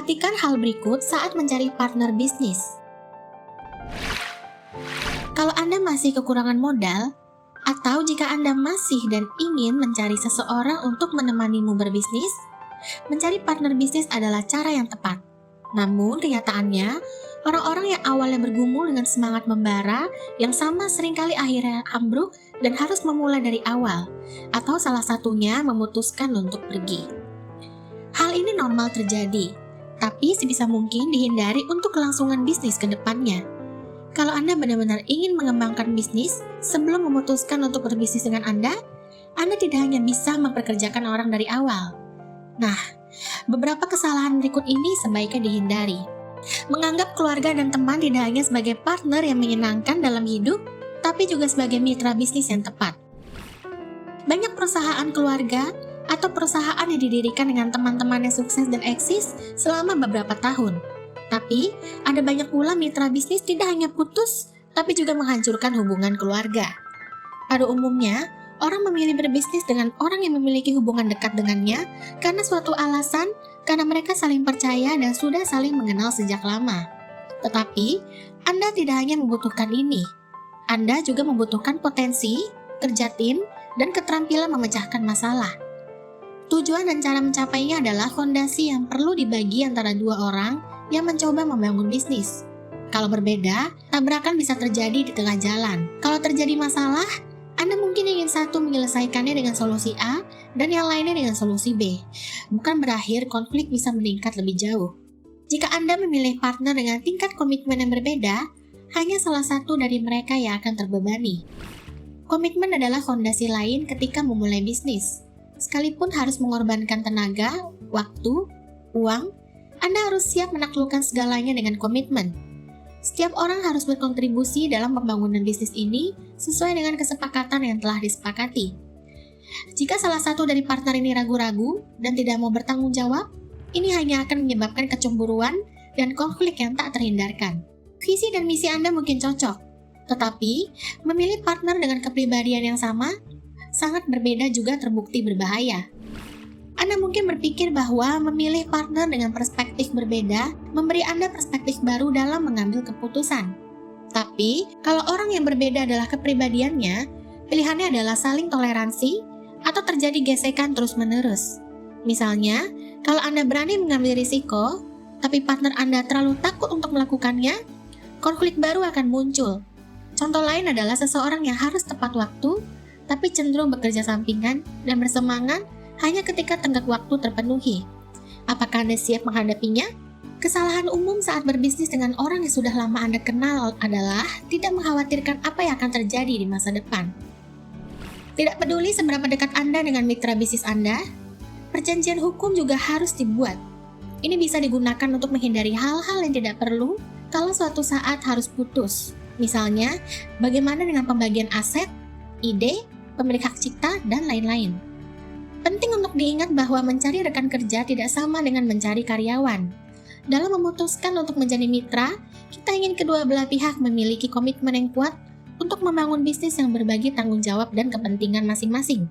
Perhatikan hal berikut saat mencari partner bisnis. Kalau Anda masih kekurangan modal, atau jika Anda masih dan ingin mencari seseorang untuk menemanimu berbisnis, mencari partner bisnis adalah cara yang tepat. Namun kenyataannya, orang-orang yang awalnya bergumul dengan semangat membara, yang sama seringkali akhirnya ambruk dan harus memulai dari awal, atau salah satunya memutuskan untuk pergi. Hal ini normal terjadi, tapi sebisa mungkin dihindari untuk kelangsungan bisnis ke depannya. Kalau Anda benar-benar ingin mengembangkan bisnis sebelum memutuskan untuk berbisnis dengan Anda tidak hanya bisa mempekerjakan orang dari awal. Nah, beberapa kesalahan berikut ini sebaiknya dihindari. Menganggap keluarga dan teman tidak hanya sebagai partner yang menyenangkan dalam hidup, tapi juga sebagai mitra bisnis yang tepat. Banyak perusahaan keluarga atau perusahaan yang didirikan dengan teman-teman yang sukses dan eksis selama beberapa tahun. Tapi, ada banyak pula mitra bisnis tidak hanya putus, tapi juga menghancurkan hubungan keluarga. Pada umumnya, orang memilih berbisnis dengan orang yang memiliki hubungan dekat dengannya karena suatu alasan, karena mereka saling percaya dan sudah saling mengenal sejak lama. Tetapi, Anda tidak hanya membutuhkan ini. Anda juga membutuhkan potensi, kerja tim, dan keterampilan memecahkan masalah. Tujuan dan cara mencapainya adalah fondasi yang perlu dibagi antara dua orang yang mencoba membangun bisnis. Kalau berbeda, tabrakan bisa terjadi di tengah jalan. Kalau terjadi masalah, Anda mungkin ingin satu menyelesaikannya dengan solusi A dan yang lainnya dengan solusi B. Bukan berakhir konflik bisa meningkat lebih jauh. Jika Anda memilih partner dengan tingkat komitmen yang berbeda, hanya salah satu dari mereka yang akan terbebani. Komitmen adalah fondasi lain ketika memulai bisnis. Sekalipun harus mengorbankan tenaga, waktu, uang, Anda harus siap menaklukkan segalanya dengan komitmen. Setiap orang harus berkontribusi dalam pembangunan bisnis ini sesuai dengan kesepakatan yang telah disepakati. Jika salah satu dari partner ini ragu-ragu dan tidak mau bertanggung jawab, ini hanya akan menyebabkan kecemburuan dan konflik yang tak terhindarkan. Visi dan misi Anda mungkin cocok, tetapi memilih partner dengan kepribadian yang sama sangat berbeda juga terbukti berbahaya. Anda mungkin berpikir bahwa memilih partner dengan perspektif berbeda memberi Anda perspektif baru dalam mengambil keputusan. Tapi, kalau orang yang berbeda adalah kepribadiannya, pilihannya adalah saling toleransi atau terjadi gesekan terus-menerus. Misalnya, kalau Anda berani mengambil risiko, tapi partner Anda terlalu takut untuk melakukannya, konflik baru akan muncul. Contoh lain adalah seseorang yang harus tepat waktu, tapi cenderung bekerja sampingan dan bersemangat hanya ketika tenggat waktu terpenuhi. Apakah Anda siap menghadapinya? Kesalahan umum saat berbisnis dengan orang yang sudah lama Anda kenal adalah tidak mengkhawatirkan apa yang akan terjadi di masa depan. Tidak peduli seberapa dekat Anda dengan mitra bisnis Anda, perjanjian hukum juga harus dibuat. Ini bisa digunakan untuk menghindari hal-hal yang tidak perlu kalau suatu saat harus putus. Misalnya, bagaimana dengan pembagian aset, ide, pemilik hak cipta, dan lain-lain. Penting untuk diingat bahwa mencari rekan kerja tidak sama dengan mencari karyawan. Dalam memutuskan untuk menjadi mitra, kita ingin kedua belah pihak memiliki komitmen yang kuat untuk membangun bisnis yang berbagi tanggung jawab dan kepentingan masing-masing.